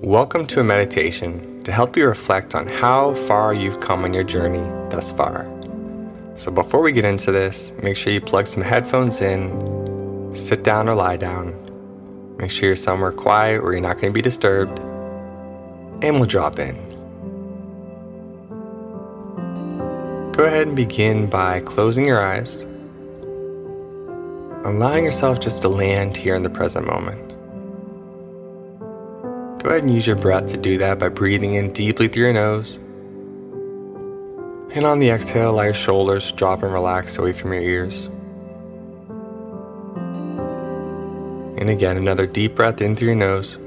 Welcome to a meditation to help you reflect on how far you've come on your journey thus far. So before we get into this, make sure you plug some headphones in, sit down or lie down, make sure you're somewhere quiet where you're not going to be disturbed, and we'll drop in. Go ahead and begin by closing your eyes, allowing yourself just to land here in the present moment. Go ahead and use your breath to do that by breathing in deeply through your nose. And on the exhale, allow your shoulders to drop and relax away from your ears. And again, another deep breath in through your nose.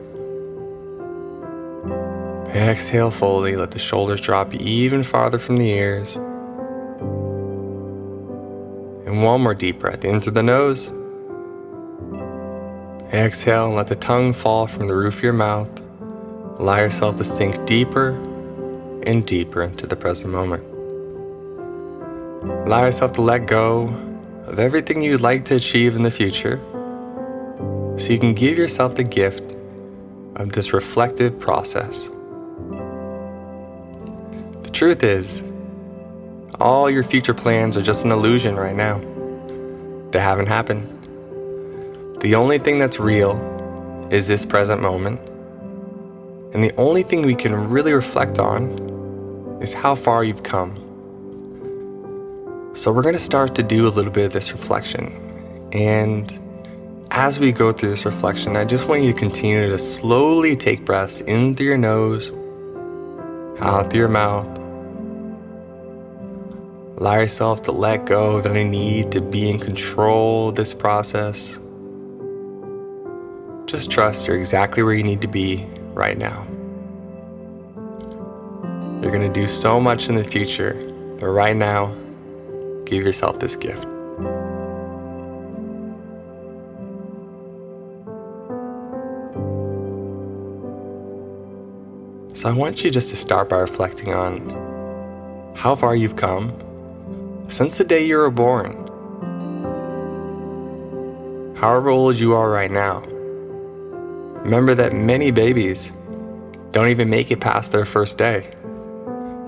Exhale fully, let the shoulders drop even farther from the ears. And one more deep breath in through the nose. Exhale and let the tongue fall from the roof of your mouth. Allow yourself to sink deeper and deeper into the present moment. Allow yourself to let go of everything you'd like to achieve in the future so you can give yourself the gift of this reflective process. The truth is, all your future plans are just an illusion right now. They haven't happened. The only thing that's real is this present moment. And the only thing we can really reflect on is how far you've come. So we're going to start to do a little bit of this reflection. And as we go through this reflection, I just want you to continue to slowly take breaths in through your nose, out through your mouth. Allow yourself to let go of any need to be in control of this process. Just trust you're exactly where you need to be right now. You're going to do so much in the future, but right now, give yourself this gift. So I want you just to start by reflecting on how far you've come since the day you were born. However old you are right now. Remember that many babies don't even make it past their first day.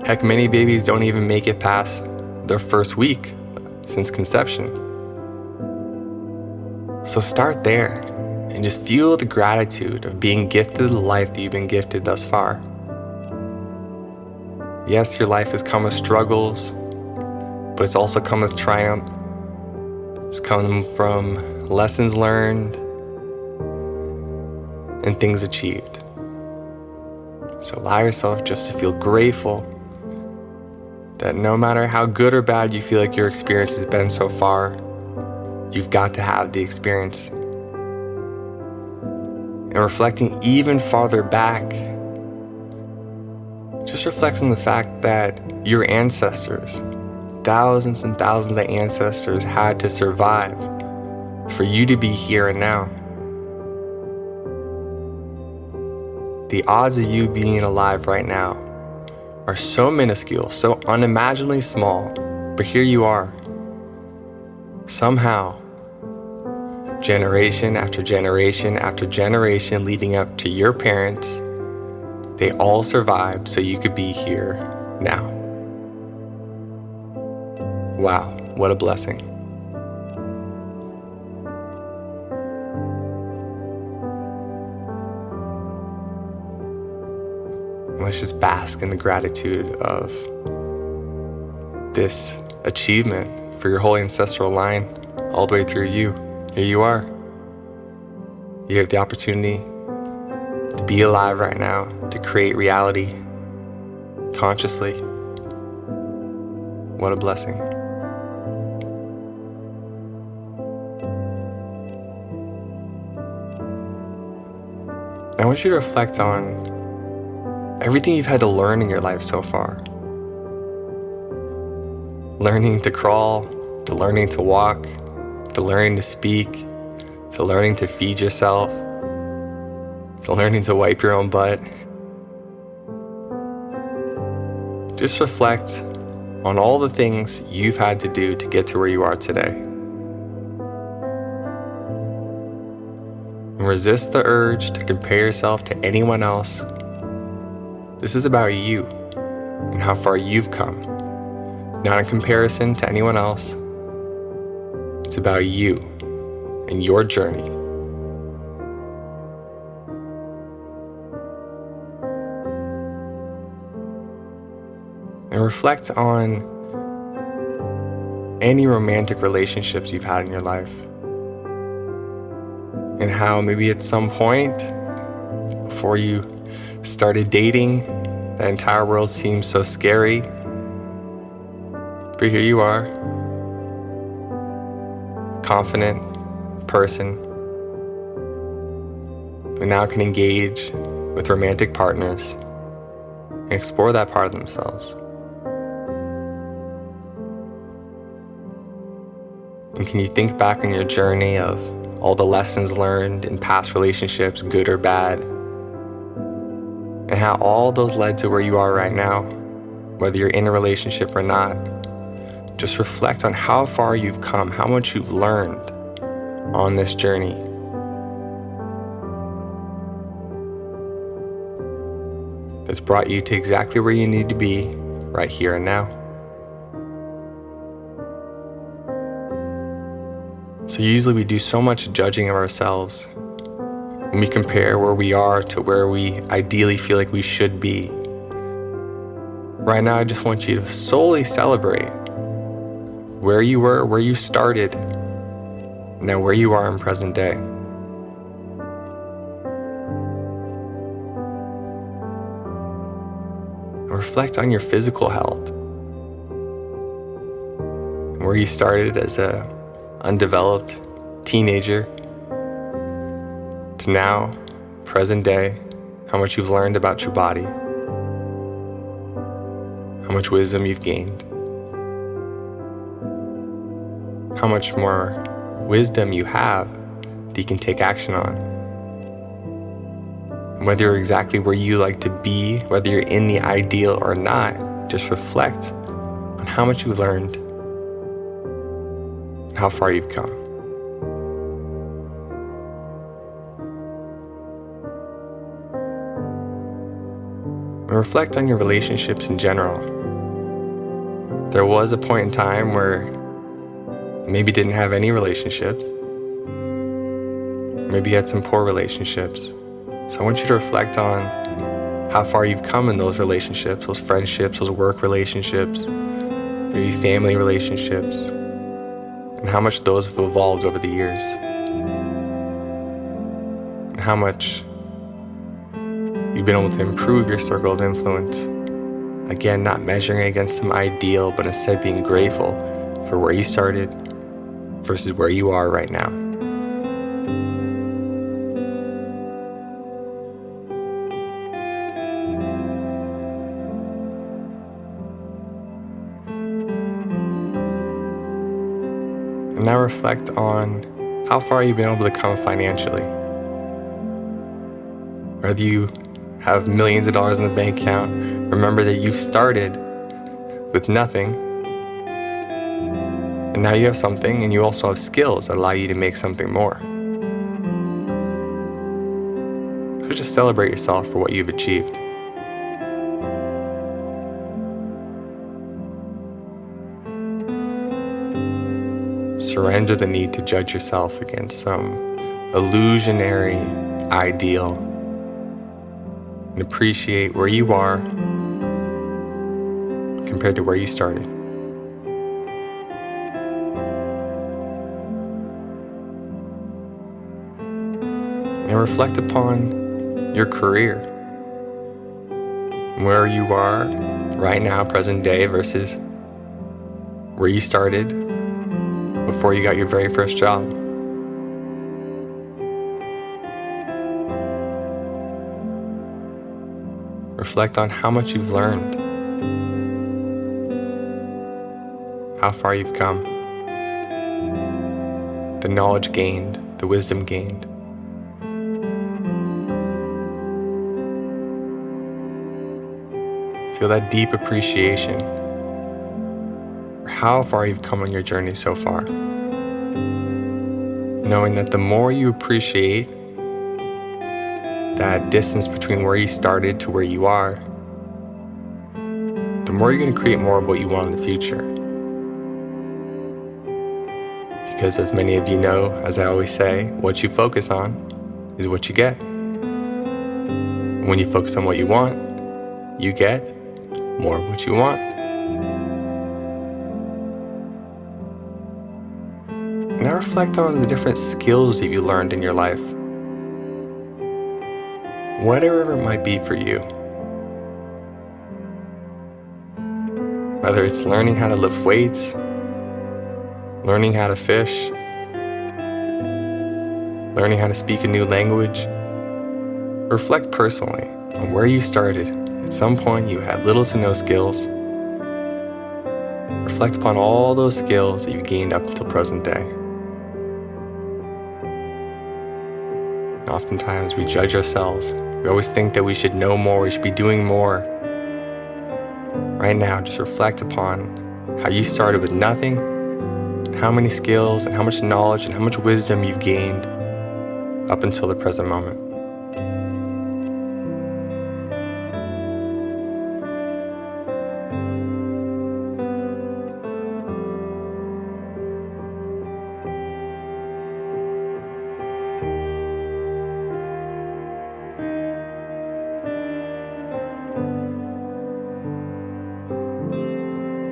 Heck, many babies don't even make it past their first week since conception. So start there and just feel the gratitude of being gifted the life that you've been gifted thus far. Yes, your life has come with struggles, but it's also come with triumph. It's come from lessons learned and things achieved. So allow yourself just to feel grateful that no matter how good or bad you feel like your experience has been so far, you've got to have the experience. And reflecting even farther back, just reflect on the fact that your ancestors, thousands and thousands of ancestors, had to survive for you to be here and now. The odds of you being alive right now are so minuscule, so unimaginably small, but here you are. Somehow, generation after generation after generation leading up to your parents, they all survived so you could be here now. Wow, what a blessing. Let's just bask in the gratitude of this achievement for your whole ancestral line all the way through you. Here you are. You have the opportunity to be alive right now, to create reality consciously. What a blessing. I want you to reflect on everything you've had to learn in your life so far. Learning to crawl, to learning to walk, to learning to speak, to learning to feed yourself, to learning to wipe your own butt. Just reflect on all the things you've had to do to get to where you are today. And resist the urge to compare yourself to anyone else. This is about you and how far you've come, not in comparison to anyone else. It's about you and your journey. And reflect on any romantic relationships you've had in your life, and how maybe at some point before you started dating, the entire world seemed so scary. But here you are, confident person who now can engage with romantic partners and explore that part of themselves. And can you think back on your journey of all the lessons learned in past relationships, good or bad, and how all those led to where you are right now, whether you're in a relationship or not? Just reflect on how far you've come, how much you've learned on this journey. That's brought you to exactly where you need to be right here and now. So usually we do so much judging of ourselves when we compare where we are to where we ideally feel like we should be. Right now, I just want you to solely celebrate where you were, where you started, now where you are in present day. Reflect on your physical health, where you started as a undeveloped teenager to now, present day, how much you've learned about your body, how much wisdom you've gained, how much more wisdom you have that you can take action on. And whether you're exactly where you like to be, whether you're in the ideal or not, just reflect on how much you've learned and how far you've come. And reflect on your relationships in general. There was a point in time where maybe you didn't have any relationships. Maybe you had some poor relationships. So I want you to reflect on how far you've come in those relationships, those friendships, those work relationships, maybe family relationships, and how much those have evolved over the years. And how much you've been able to improve your circle of influence. Again, not measuring against some ideal, but instead being grateful for where you started versus where you are right now. And now reflect on how far you've been able to come financially. Whether you have millions of dollars in the bank account, remember that you started with nothing, and now you have something, and you also have skills that allow you to make something more. So just celebrate yourself for what you've achieved. Surrender the need to judge yourself against some illusionary ideal, and appreciate where you are compared to where you started. And reflect upon your career, where you are right now, present day, versus where you started before you got your very first job. Reflect on how much you've learned, how far you've come, the knowledge gained, the wisdom gained. Feel that deep appreciation for how far you've come on your journey so far. Knowing that the more you appreciate that distance between where you started to where you are, the more you're going to create more of what you want in the future. Because as many of you know, as I always say, what you focus on is what you get. When you focus on what you want, you get more of what you want. Now reflect on the different skills that you learned in your life. Whatever it might be for you. Whether it's learning how to lift weights, learning how to fish, learning how to speak a new language. Reflect personally on where you started. At some point you had little to no skills. Reflect upon all those skills that you gained up until present day. And oftentimes we judge ourselves. We always think that we should know more, we should be doing more. Right now, just reflect upon how you started with nothing, and how many skills and how much knowledge and how much wisdom you've gained up until the present moment.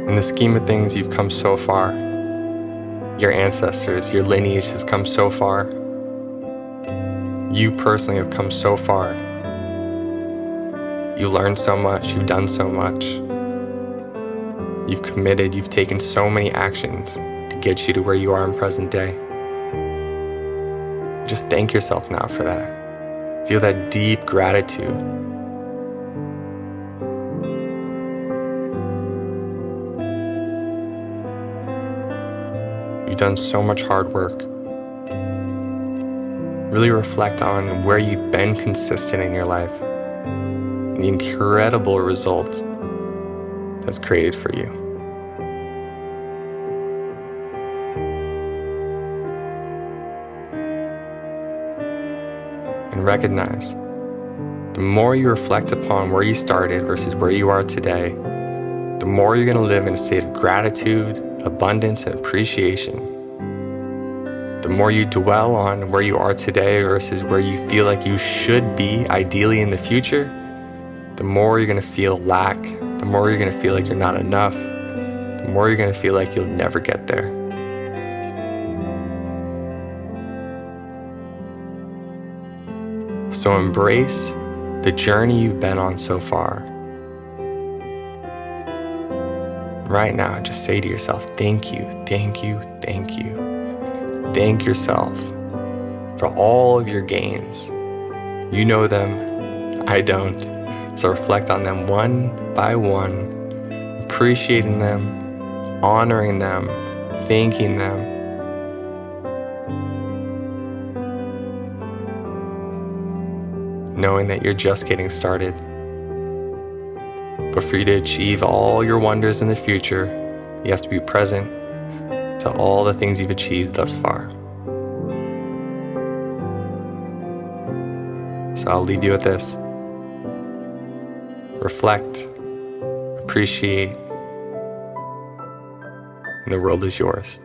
In the scheme of things, you've come so far. Your ancestors, your lineage has come so far. You personally have come so far. You learned so much, you've done so much. You've committed, you've taken so many actions to get you to where you are in present day. Just thank yourself now for that. Feel that deep gratitude. You've done so much hard work. Really reflect on where you've been consistent in your life and the incredible results that's created for you. And recognize, the more you reflect upon where you started versus where you are today, the more you're going to live in a state of gratitude, abundance, and appreciation. The more you dwell on where you are today versus where you feel like you should be ideally in the future, the more you're going to feel lack, the more you're going to feel like you're not enough, the more you're going to feel like you'll never get there. So embrace the journey you've been on so far. Right now, just say to yourself, thank you, thank you, thank you. Thank yourself for all of your gains. You know them, I don't. So reflect on them one by one, appreciating them, honoring them, thanking them. Knowing that you're just getting started. But for you to achieve all your wonders in the future, you have to be present to all the things you've achieved thus far. So I'll leave you with this. Reflect, appreciate, and the world is yours.